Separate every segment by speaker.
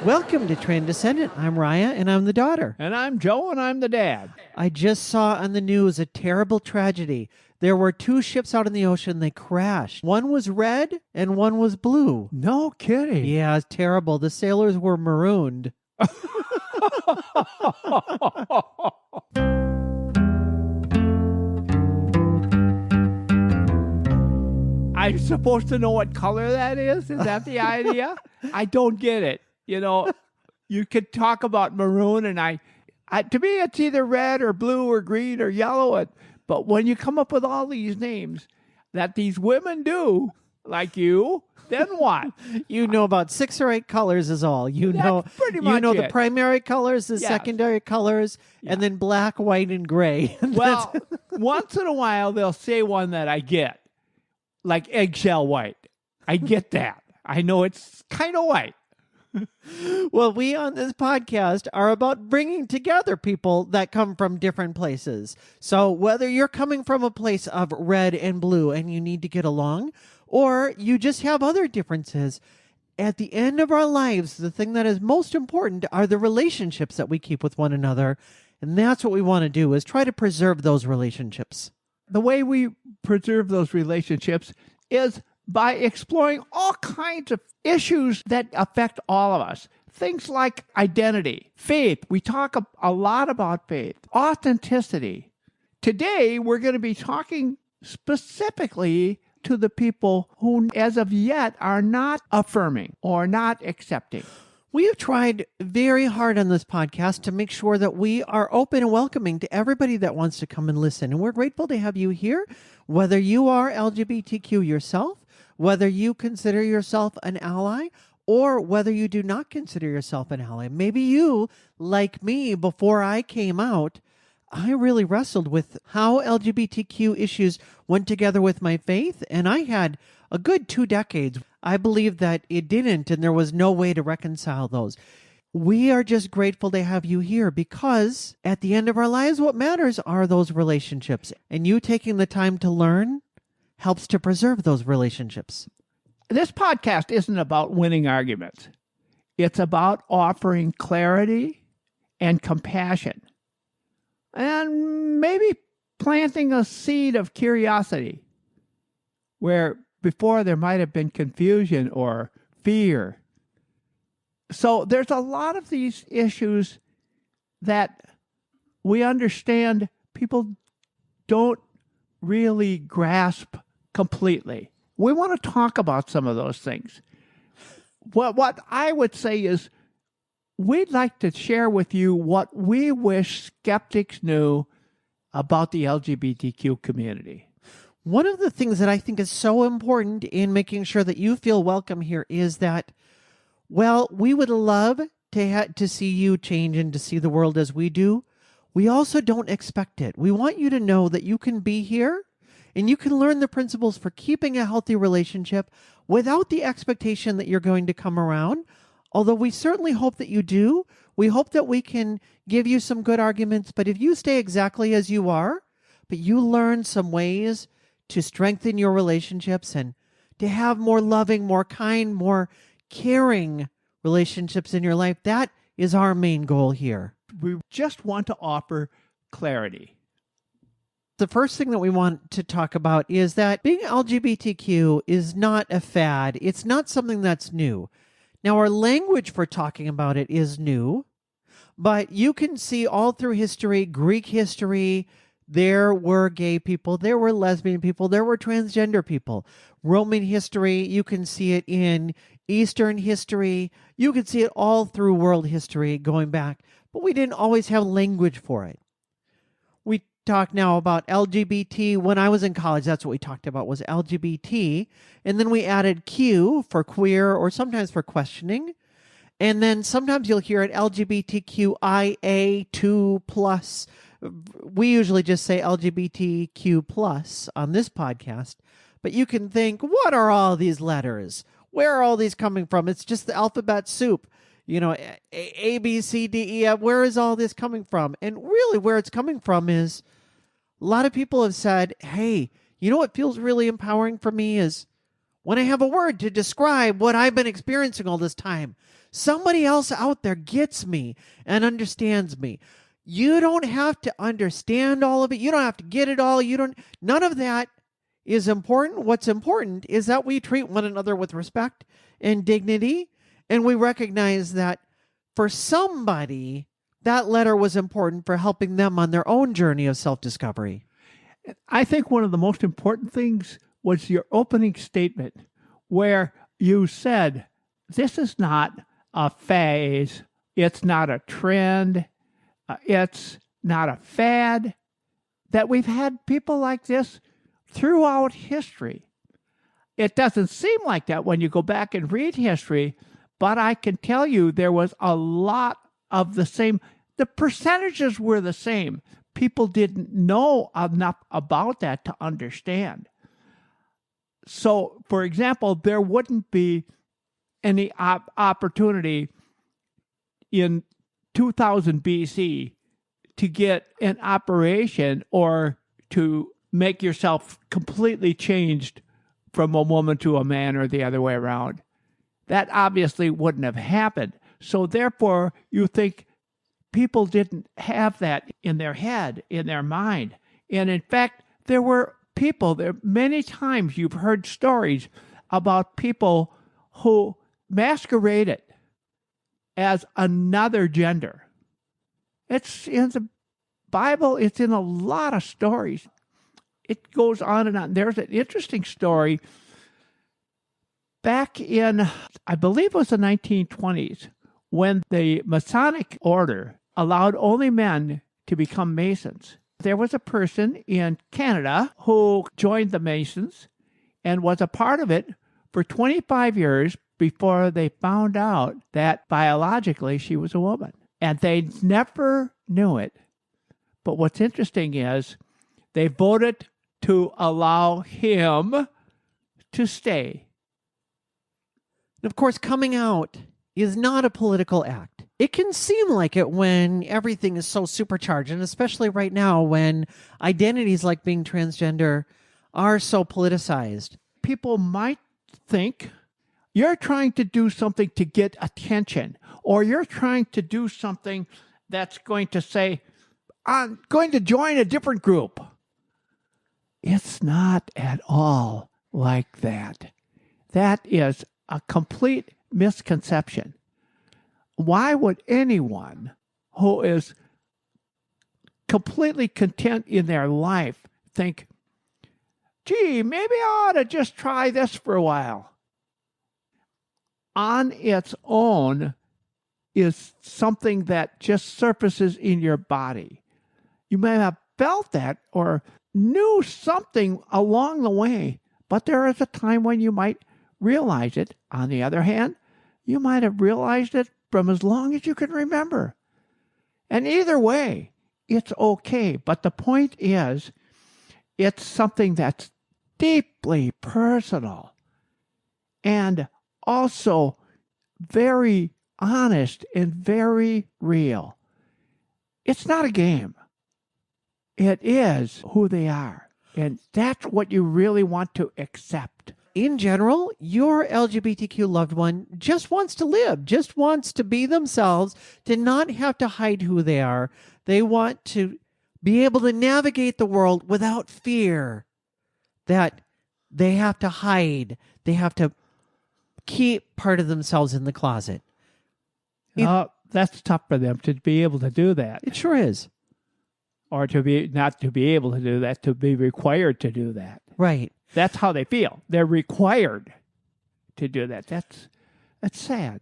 Speaker 1: Welcome to Transcendent. I'm Raya, and I'm the daughter.
Speaker 2: And I'm Joe, and I'm the dad.
Speaker 1: I just saw on the news a terrible tragedy. There were two ships out in the ocean. They crashed. One was red, and one was blue.
Speaker 2: No kidding.
Speaker 1: Yeah, it's terrible. The sailors were marooned.
Speaker 2: I'm supposed to know what color that is? Is that the idea? I don't get it. You know, you could talk about maroon, and I to me, it's either red or blue or green or yellow. But when you come up with all these names that these women do, like you, then what?
Speaker 1: You know about 6 or 8 colors is all.
Speaker 2: That's pretty much
Speaker 1: the
Speaker 2: it.
Speaker 1: primary colors, the
Speaker 2: Yes.
Speaker 1: secondary colors, and then black, white, and gray.
Speaker 2: Well, once in a while, they'll say one that I get, like eggshell white. I get that. I know it's kind of white.
Speaker 1: Well, we on this podcast are about bringing together people that come from different places. So whether you're coming from a place of red and blue and you need to get along, or you just have other differences, at the end of our lives, the thing that is most important are the relationships that we keep with one another. And that's what we want to do, is try to preserve those relationships.
Speaker 2: The way we preserve those relationships is by exploring all kinds of issues that affect all of us. Things like identity, faith. We talk a lot about faith, authenticity. Today, we're going to be talking specifically to the people who, as of yet, are not affirming or not accepting.
Speaker 1: We have tried very hard on this podcast to make sure that we are open and welcoming to everybody that wants to come and listen. And we're grateful to have you here, whether you are LGBTQ yourself, whether you consider yourself an ally, or whether you do not consider yourself an ally. Maybe you, like me, before I came out, I really wrestled with how LGBTQ issues went together with my faith, and I had a good 2 decades. I believed that it didn't, and there was no way to reconcile those. We are just grateful to have you here, because at the end of our lives, what matters are those relationships, and you taking the time to learn helps to preserve those relationships.
Speaker 2: This podcast isn't about winning arguments. It's about offering clarity and compassion, and maybe planting a seed of curiosity where before there might have been confusion or fear. So there's a lot of these issues that we understand people don't really grasp completely. We want to talk about some of those things. What I would say is we'd like to share with you what we wish skeptics knew about the LGBTQ community.
Speaker 1: One of the things that I think is so important in making sure that you feel welcome here is that, well, we would love to see you change and to see the world as we do. We also don't expect it. We want you to know that you can be here and you can learn the principles for keeping a healthy relationship without the expectation that you're going to come around. Although we certainly hope that you do. We hope that we can give you some good arguments. But if you stay exactly as you are, but you learn some ways to strengthen your relationships and to have more loving, more kind, more caring relationships in your life, that is our main goal here.
Speaker 2: We just want to offer clarity.
Speaker 1: The first thing that we want to talk about is that being LGBTQ is not a fad. It's not something that's new. Now, our language for talking about it is new, but you can see all through history, Greek history, there were gay people, there were lesbian people, there were transgender people. Roman history, you can see it in Eastern history. You can see it all through world history going back, but we didn't always have language for it. We talk now about LGBT. When I was in college, that's what we talked about, was LGBT. And then we added Q for queer, or sometimes for questioning. And then sometimes you'll hear it LGBTQIA2+. We usually just say LGBTQ+ on this podcast. But you can think, what are all these letters? Where are all these coming from? It's just the alphabet soup. You know, A, B, C, D, E, F. Where is all this coming from? And really where it's coming from is a lot of people have said, hey, you know what feels really empowering for me is when I have a word to describe what I've been experiencing all this time, somebody else out there gets me and understands me. You don't have to understand all of it. You don't have to get it all. None of that is important. What's important is that we treat one another with respect and dignity, and we recognize that for somebody, that letter was important for helping them on their own journey of self-discovery.
Speaker 2: I think one of the most important things was your opening statement where you said, this is not a phase, it's not a trend, it's not a fad, that we've had people like this throughout history. It doesn't seem like that when you go back and read history, but I can tell you there was a lot of the same. The percentages were the same. People didn't know enough about that to understand. So, for example, there wouldn't be any opportunity in 2000 BC to get an operation or to make yourself completely changed from a woman to a man or the other way around. That obviously wouldn't have happened. So therefore, you think people didn't have that in their head, in their mind. And in fact, there were people, many times you've heard stories about people who masqueraded as another gender. It's in the Bible, it's in a lot of stories. It goes on and on. There's an interesting story back in, I believe it was the 1920s, when the Masonic order allowed only men to become Masons. There was a person in Canada who joined the Masons and was a part of it for 25 years before they found out that biologically she was a woman. And they never knew it. But what's interesting is they voted to allow him to stay.
Speaker 1: And of course, coming out is not a political act. It can seem like it when everything is so supercharged, and especially right now when identities like being transgender are so politicized.
Speaker 2: People might think you're trying to do something to get attention, or you're trying to do something that's going to say, I'm going to join a different group. It's not at all like that. That is a complete misconception. Why would anyone who is completely content in their life think, gee, maybe I ought to just try this for a while? On its own is something that just surfaces in your body. You may have felt that or knew something along the way, but there is a time when you might realize it. On the other hand, you might have realized it from as long as you can remember. And either way, it's okay. But the point is, it's something that's deeply personal and also very honest and very real. It's not a game. It is who they are. And that's what you really want to accept.
Speaker 1: In general, your LGBTQ loved one just wants to live, just wants to be themselves, to not have to hide who they are. They want to be able to navigate the world without fear that they have to hide, they have to keep part of themselves in the closet.
Speaker 2: That's tough for them to be able to do that.
Speaker 1: It sure is.
Speaker 2: Or to be not to be able to do that, to be required to do that.
Speaker 1: Right.
Speaker 2: That's how they feel. They're required to do that. That's sad.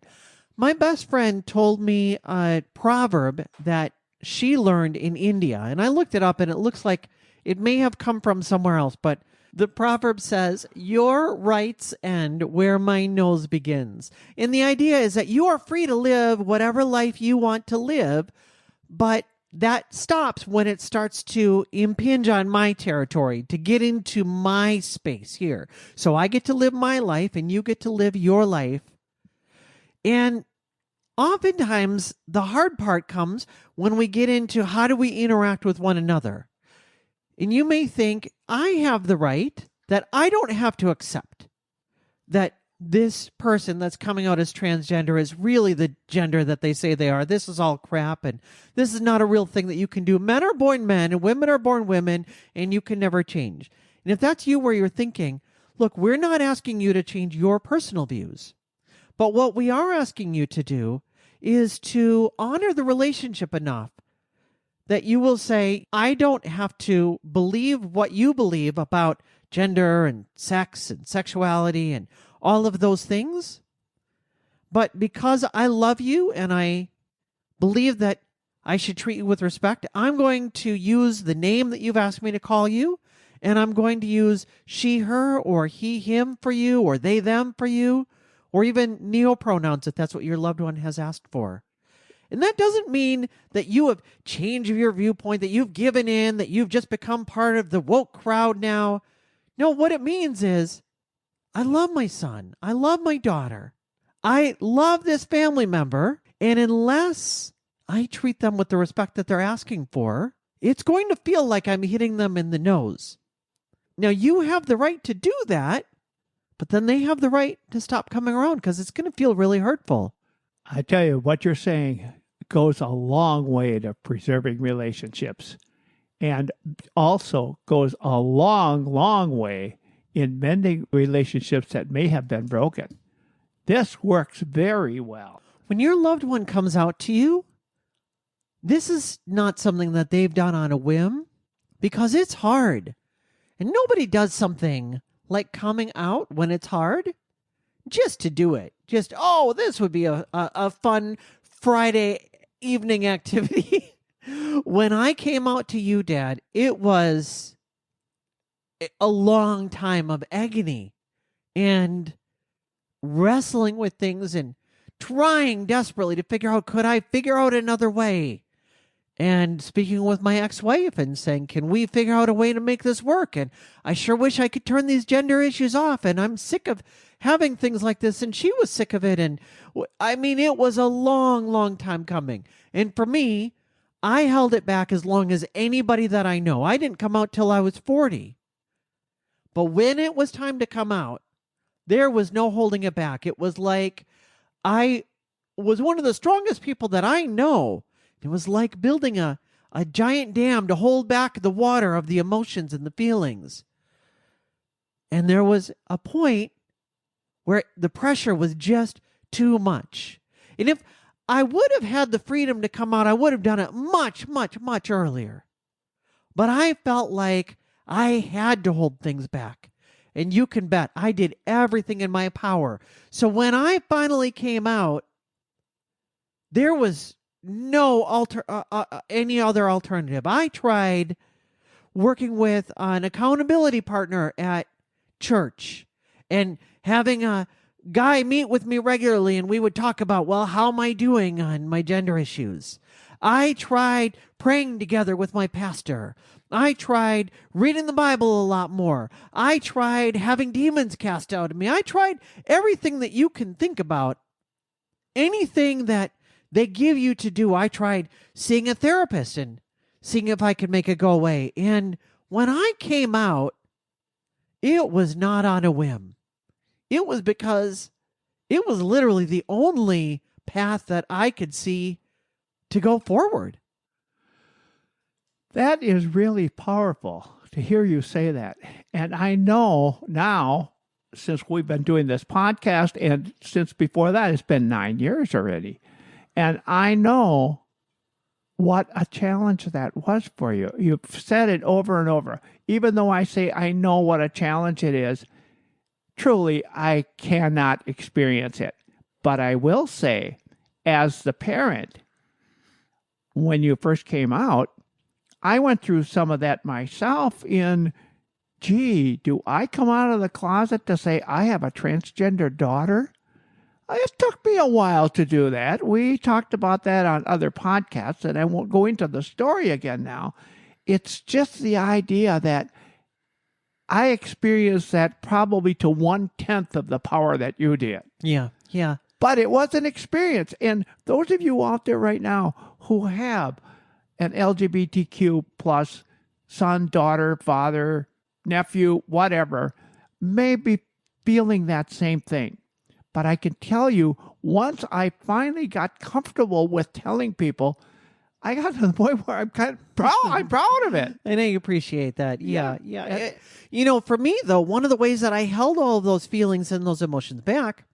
Speaker 1: My best friend told me a proverb that she learned in India, and I looked it up, and it looks like it may have come from somewhere else, but the proverb says, "Your rights end where my nose begins." And the idea is that you are free to live whatever life you want to live, but that stops when it starts to impinge on my territory, to get into my space here. So I get to live my life and you get to live your life. And oftentimes the hard part comes when we get into how do we interact with one another. And you may think, I have the right that I don't have to accept. that this person that's coming out as transgender is really the gender that they say they are. This is all crap, and this is not a real thing that you can do. Men are born men and women are born women, and you can never change. And if that's you where you're thinking, look, we're not asking you to change your personal views, but what we are asking you to do is to honor the relationship enough that you will say, I don't have to believe what you believe about gender and sex and sexuality and all of those things. But because I love you and I believe that I should treat you with respect, I'm going to use the name that you've asked me to call you, and I'm going to use she, her, or he, him for you, or they, them for you, or even neopronouns if that's what your loved one has asked for. And that doesn't mean that you have changed your viewpoint, that you've given in, that you've just become part of the woke crowd now. No, what it means is, I love my son. I love my daughter. I love this family member. And unless I treat them with the respect that they're asking for, it's going to feel like I'm hitting them in the nose. Now, you have the right to do that, but then they have the right to stop coming around because it's going to feel really hurtful.
Speaker 2: I tell you, what you're saying goes a long way to preserving relationships, and also goes a long, long way in mending relationships that may have been broken. This works very well.
Speaker 1: When your loved one comes out to you, this is not something that they've done on a whim, because it's hard. And nobody does something like coming out when it's hard just to do it. Just, oh, this would be a fun Friday evening activity. When I came out to you, Dad, it was a long time of agony and wrestling with things and trying desperately to figure out, could I figure out another way? And speaking with my ex-wife and saying, can we figure out a way to make this work? And I sure wish I could turn these gender issues off. And I'm sick of having things like this. And she was sick of it. And I mean, it was a long, long time coming. And for me, I held it back as long as anybody that I know. I didn't come out till I was 40. But when it was time to come out, there was no holding it back. It was like I was one of the strongest people that I know. It was like building a giant dam to hold back the water of the emotions and the feelings. And there was a point where the pressure was just too much. And if I would have had the freedom to come out, I would have done it much, much, much earlier. But I felt like I had to hold things back. And you can bet I did everything in my power. So when I finally came out, there was no any other alternative. I tried working with an accountability partner at church and having a guy meet with me regularly, and we would talk about, well, how am I doing on my gender issues? I tried praying together with my pastor. I tried reading the Bible a lot more. I tried having demons cast out of me. I tried everything that you can think about. Anything that they give you to do. I tried seeing a therapist and seeing if I could make it go away. And when I came out, it was not on a whim. It was because it was literally the only path that I could see to go forward.
Speaker 2: That is really powerful to hear you say that. And I know now, since we've been doing this podcast, and since before that, it's been 9 years already. And I know what a challenge that was for you. You've said it over and over. Even though I say I know what a challenge it is, truly I cannot experience it. But I will say, as the parent, when you first came out, I went through some of that myself in, gee, do I come out of the closet to say I have a transgender daughter? It took me a while to do that. We talked about that on other podcasts, and I won't go into the story again now. It's just the idea that I experienced that probably to 1/10 of the power that you did.
Speaker 1: Yeah.
Speaker 2: But it was an experience. And those of you out there right now who have an LGBTQ plus son, daughter, father, nephew, whatever, may be feeling that same thing. But I can tell you, once I finally got comfortable with telling people, I got to the point where I'm kind of proud. I'm proud of it.
Speaker 1: I know you appreciate that. Yeah.
Speaker 2: Yeah.
Speaker 1: For me, though, one of the ways that I held all of those feelings and those emotions back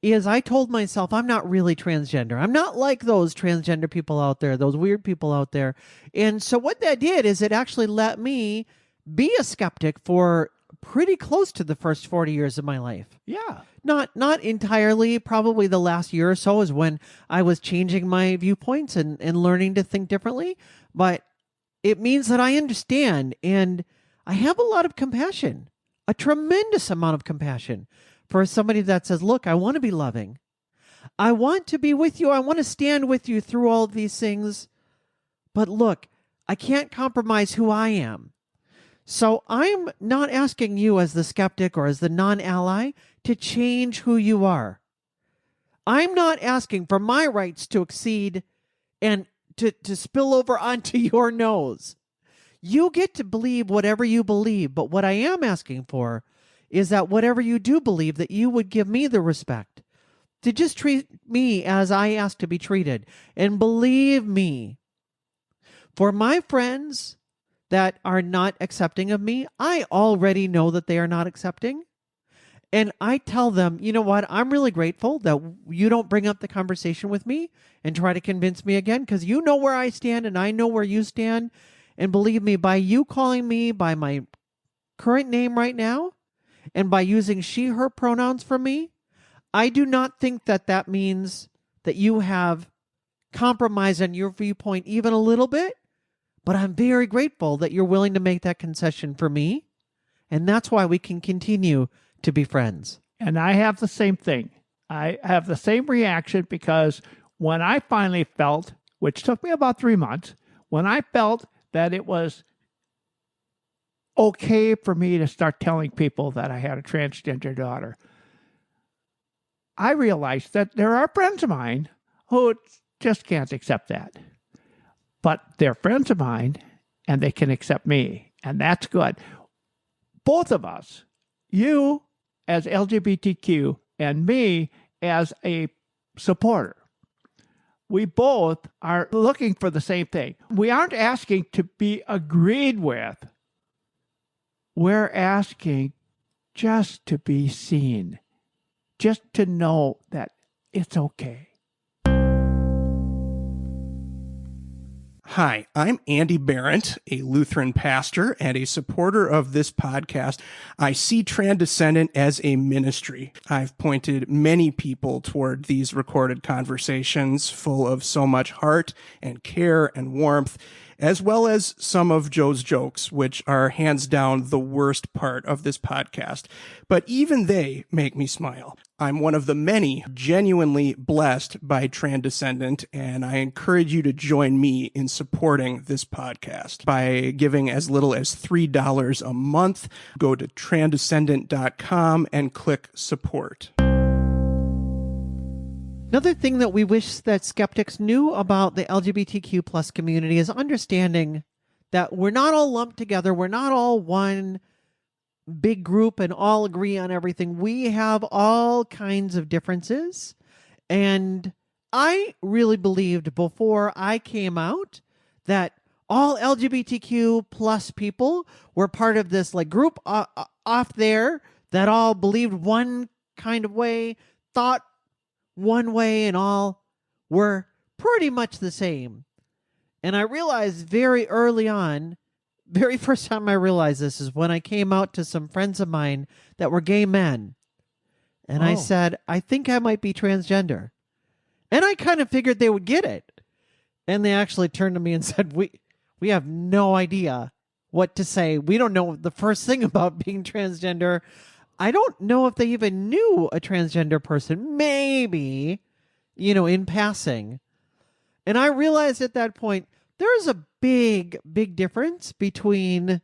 Speaker 1: is I told myself I'm not really transgender. I'm not like those transgender people out there, those weird people out there. And so what that did is it actually let me be a skeptic for pretty close to the first 40 years of my life.
Speaker 2: Yeah.
Speaker 1: Not entirely. Probably the last year or so is when I was changing my viewpoints and learning to think differently. But it means that I understand and I have a lot of compassion, a tremendous amount of compassion for somebody that says, look, I want to be loving. I want to be with you. I want to stand with you through all of these things. But look, I can't compromise who I am. So I'm not asking you as the skeptic or as the non-ally to change who you are. I'm not asking for my rights to exceed and to spill over onto your nose. You get to believe whatever you believe, but what I am asking for is that whatever you do believe, that you would give me the respect to just treat me as I ask to be treated. And believe me, for my friends that are not accepting of me, I already know that they are not accepting. And I tell them, you know what? I'm really grateful that you don't bring up the conversation with me and try to convince me again, because you know where I stand and I know where you stand. And believe me, by you calling me by my current name right now and by using she, her pronouns for me, I do not think that that means that you have compromised on your viewpoint even a little bit. But I'm very grateful that you're willing to make that concession for me. And that's why we can continue to be friends.
Speaker 2: And I have the same thing. I have the same reaction because when I finally felt, which took me about 3 months, when I felt that it was okay for me to start telling people that I had a transgender daughter, I realized that there are friends of mine who just can't accept that. But they're friends of mine and they can accept me. And that's good. Both of us, you as LGBTQ and me as a supporter, we both are looking for the same thing. We aren't asking to be agreed with. We're asking just to be seen, just to know that it's okay.
Speaker 3: Hi, I'm Andy Barrett, a Lutheran pastor and a supporter of this podcast. I see Transcendent as a ministry. I've pointed many people toward these recorded conversations full of so much heart and care and warmth, as well as some of Joe's jokes, which are hands down the worst part of this podcast. But even they make me smile. I'm one of the many genuinely blessed by Transcendent, and I encourage you to join me in supporting this podcast by giving as little as $3 a month. Go to transcendent.com and click support.
Speaker 1: Another thing that we wish that skeptics knew about the LGBTQ plus community is understanding that we're not all lumped together. We're not all one big group and all agree on everything. We have all kinds of differences. And I really believed before I came out that all LGBTQ plus people were part of this like group off there that all believed one kind of way, thought one way, and all were pretty much the same. And I realized very early on, very first time I realized this is when I came out to some friends of mine that were gay men. And I said, I think I might be transgender. And I kind of figured they would get it. And they actually turned to me and said, we have no idea what to say. We don't know the first thing about being transgender. I don't know if they even knew a transgender person, maybe, in passing. And I realized at that point, there's a big, big difference between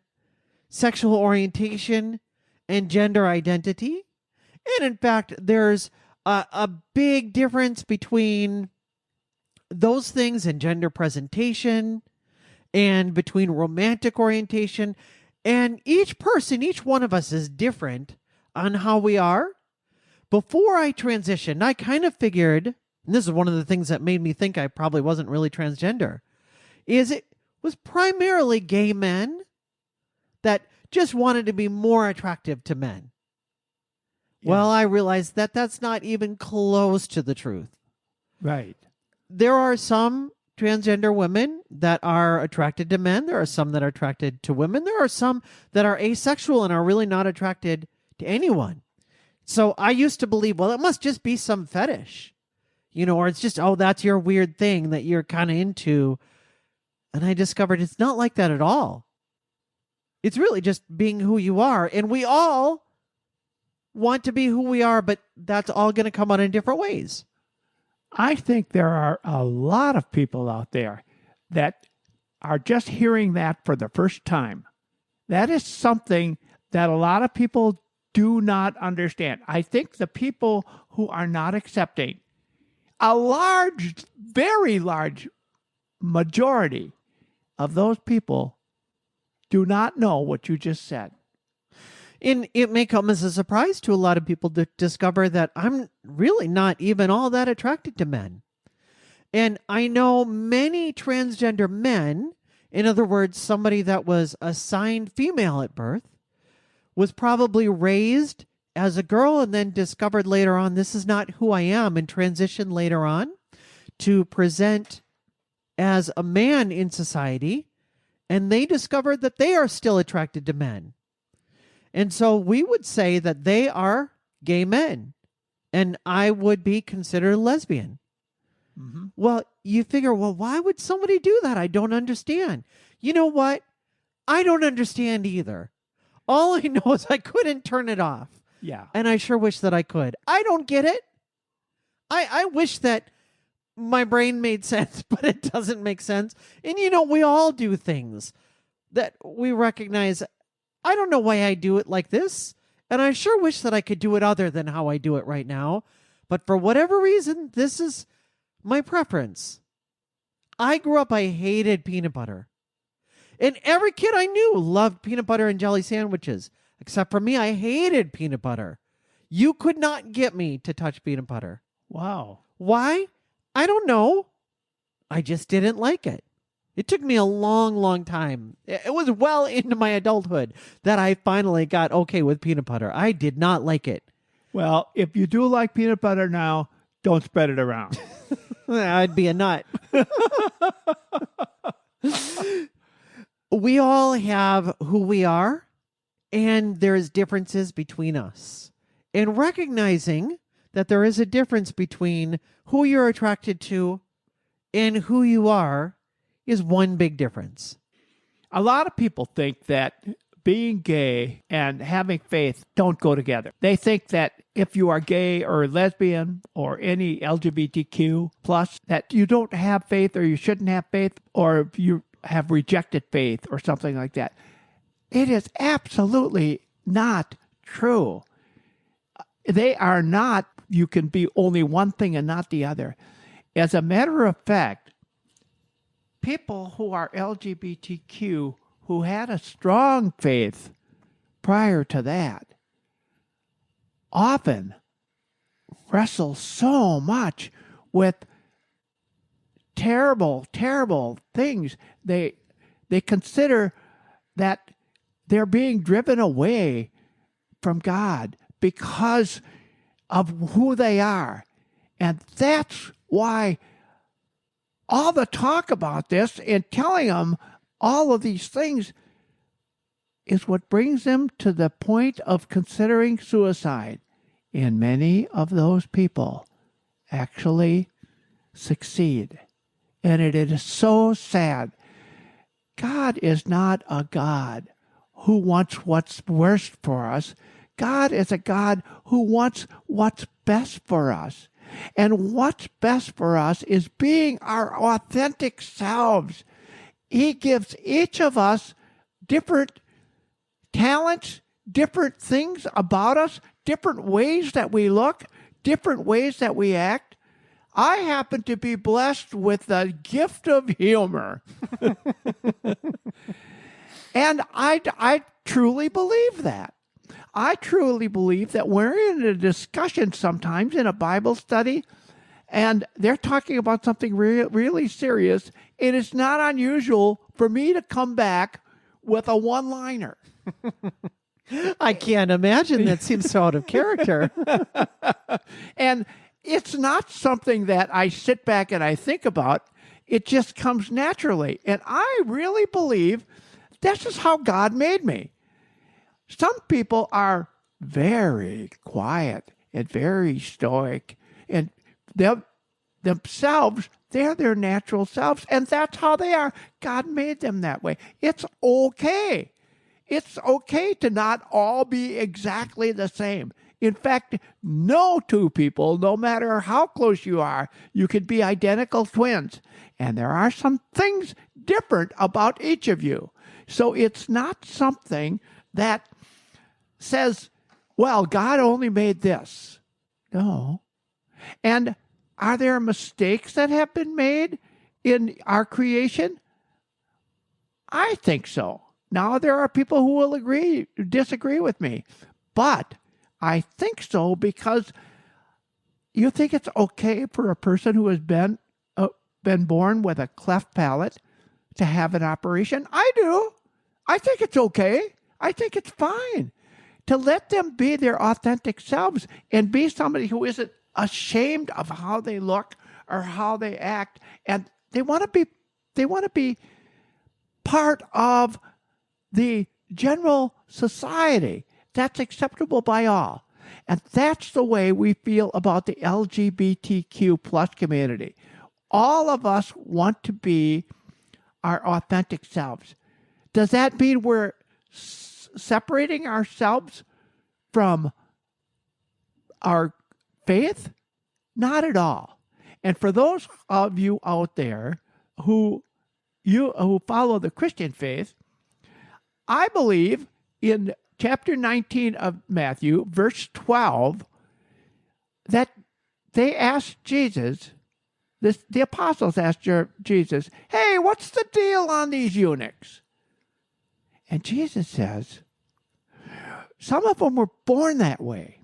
Speaker 1: sexual orientation and gender identity. And in fact, there's a big difference between those things and gender presentation and between romantic orientation. And each person, each one of us is different on how we are. Before I transitioned, I kind of figured, and this is one of the things that made me think I probably wasn't really transgender, is it was primarily gay men that just wanted to be more attractive to men.
Speaker 2: Yeah.
Speaker 1: Well, I realized that that's not even close to the truth.
Speaker 2: Right.
Speaker 1: There are some transgender women that are attracted to men. There are some that are attracted to women. There are some that are asexual and are really not attracted to anyone. So I used to believe, well, it must just be some fetish, or it's just, oh, that's your weird thing that you're kind of into. And I discovered it's not like that at all. It's really just being who you are. And we all want to be who we are, but that's all going to come out in different ways.
Speaker 2: I think there are a lot of people out there that are just hearing that for the first time. That is something that a lot of people do not understand. I think the people who are not accepting, a large, very large majority of those people do not know what you just said.
Speaker 1: And it may come as a surprise to a lot of people to discover that I'm really not even all that attracted to men. And I know many transgender men, in other words, somebody that was assigned female at birth, was probably raised as a girl and then discovered later on, this is not who I am, and transitioned later on to present as a man in society. And they discovered that they are still attracted to men. And so we would say that they are gay men, and I would be considered a lesbian.
Speaker 2: Mm-hmm.
Speaker 1: Well, you figure, well, why would somebody do that? I don't understand. You know what? I don't understand either. All I know is I couldn't turn it off.
Speaker 2: Yeah.
Speaker 1: And I sure wish that I could. I don't get it. I wish that my brain made sense, but it doesn't make sense. And we all do things that we recognize. I don't know why I do it like this, and I sure wish that I could do it other than how I do it right now. But for whatever reason, this is my preference. I grew up, I hated peanut butter. And every kid I knew loved peanut butter and jelly sandwiches. Except for me, I hated peanut butter. You could not get me to touch peanut butter.
Speaker 2: Wow.
Speaker 1: Why? I don't know. I just didn't like it. It took me a long, long time. It was well into my adulthood that I finally got okay with peanut butter. I did not like it.
Speaker 2: Well, if you do like peanut butter now, don't spread it around.
Speaker 1: I'd be a nut. We all have who we are, and there's differences between us. And recognizing that there is a difference between who you're attracted to and who you are is one big difference.
Speaker 2: A lot of people think that being gay and having faith don't go together. They think that if you are gay or lesbian or any LGBTQ plus, that you don't have faith or you shouldn't have faith or you have rejected faith or something like that. It is absolutely not true. They are not, you can be only one thing and not the other. As a matter of fact, people who are LGBTQ who had a strong faith prior to that often wrestle so much with terrible, terrible things. They consider that they're being driven away from God because of who they are. And that's why all the talk about this and telling them all of these things is what brings them to the point of considering suicide. And many of those people actually succeed. And it is so sad. God is not a God who wants what's worst for us. God is a God who wants what's best for us. And what's best for us is being our authentic selves. He gives each of us different talents, different things about us, different ways that we look, different ways that we act. I happen to be blessed with the gift of humor. And I truly believe that. I truly believe that we're in a discussion sometimes in a Bible study, and they're talking about something really serious. It is not unusual for me to come back with a one-liner.
Speaker 1: I can't imagine. That seems so out of character.
Speaker 2: And it's not something that I sit back and I think about. It just comes naturally. And I really believe this is how God made me. Some people are very quiet and very stoic, and themselves, they're their natural selves, and that's how they are. God made them that way. It's okay. It's okay to not all be exactly the same. In fact, no two people, no matter how close you are, you could be identical twins. And there are some things different about each of you. So it's not something that says, well, God only made this. No. And are there mistakes that have been made in our creation? I think so. Now, there are people who will disagree with me, but I think so because you think it's okay for a person who has been born with a cleft palate to have an operation? I do. I think it's okay. I think it's fine to let them be their authentic selves and be somebody who isn't ashamed of how they look or how they act, and they want to be part of the general society that's acceptable by all. And that's the way we feel about the LGBTQ plus community. All of us want to be our authentic selves. Does that mean we're separating ourselves from our faith? Not at all. And for those of you out there who follow the Christian faith, I believe in chapter 19 of Matthew, verse 12, that they asked Jesus, the apostles asked Jesus, hey, what's the deal on these eunuchs? And Jesus says, some of them were born that way.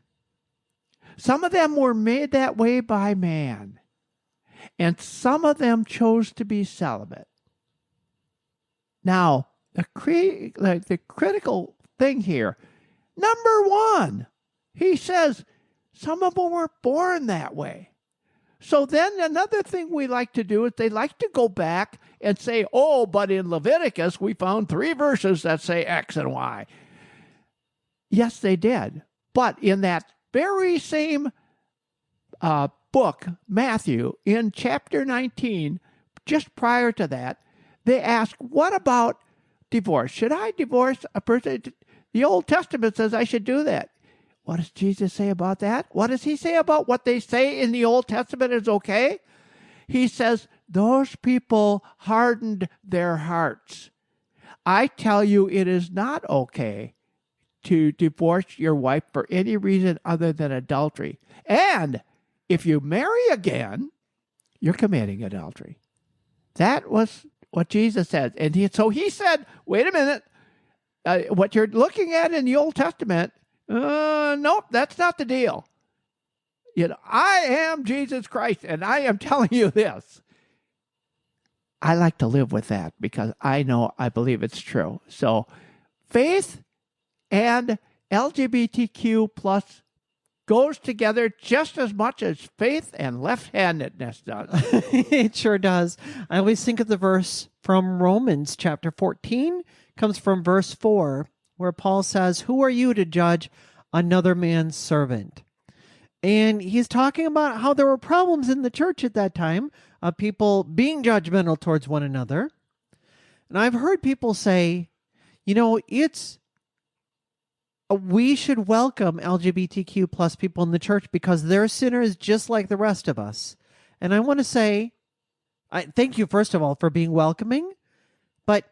Speaker 2: Some of them were made that way by man. And some of them chose to be celibate. Now, the critical thing here, number one, he says, some of them were born that way. So then another thing we like to do is they like to go back and say, oh, but in Leviticus, we found 3 verses that say X and Y. Yes, they did. But in that very same book, Matthew, in chapter 19, just prior to that, they ask, what about divorce? Should I divorce a person? The Old Testament says I should do that. What does Jesus say about that? What does he say about what they say in the Old Testament is okay? He says, those people hardened their hearts. I tell you, it is not okay to divorce your wife for any reason other than adultery. And if you marry again, you're committing adultery. That was what Jesus said. And so he said, wait a minute, what you're looking at in the Old Testament, nope, that's not the deal. You know, I am Jesus Christ, and I am telling you this. I like to live with that because I believe it's true. So faith and LGBTQ plus goes together just as much as faith and left-handedness does.
Speaker 1: It sure does. I always think of the verse from Romans chapter 14, comes from verse 4, where Paul says, who are you to judge another man's servant? And he's talking about how there were problems in the church at that time of people being judgmental towards one another. And I've heard people say, we should welcome LGBTQ plus people in the church because they're sinners just like the rest of us. And I want to say, thank you, first of all, for being welcoming. But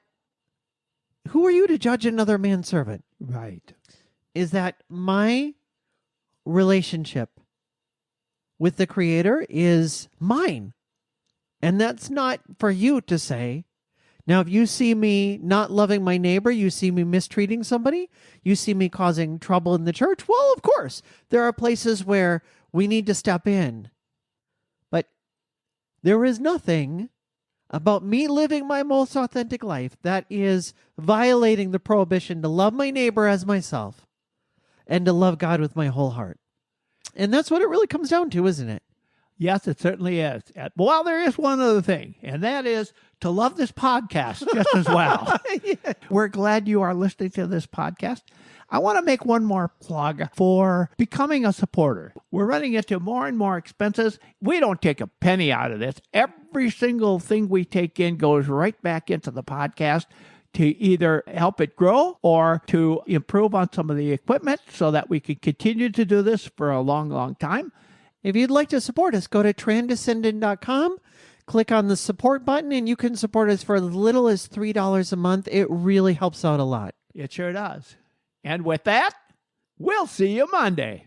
Speaker 1: who are you to judge another man's servant?
Speaker 2: Right.
Speaker 1: Is that my relationship with the Creator is mine. And that's not for you to say, Now, if you see me not loving my neighbor, you see me mistreating somebody, you see me causing trouble in the church, well, of course, there are places where we need to step in. But there is nothing about me living my most authentic life that is violating the prohibition to love my neighbor as myself and to love God with my whole heart. And that's what it really comes down to, isn't it?
Speaker 2: Yes, it certainly is. Well, there is one other thing, and that is to love this podcast just as well.
Speaker 1: Yeah.
Speaker 2: We're glad you are listening to this podcast. I want to make one more plug for becoming a supporter. We're running into more and more expenses. We don't take a penny out of this. Every single thing we take in goes right back into the podcast to either help it grow or to improve on some of the equipment so that we can continue to do this for a long, long time.
Speaker 1: If you'd like to support us, go to transcendent.com, click on the support button, and you can support us for as little as $3 a month. It really helps out a lot.
Speaker 2: It sure does. And with that, we'll see you Monday.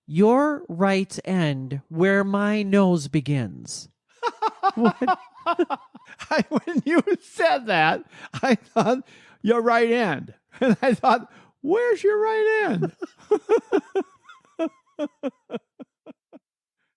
Speaker 1: Your rights end where my nose begins. What?
Speaker 2: When you said that, I thought, your right end. And I thought, where's your right end?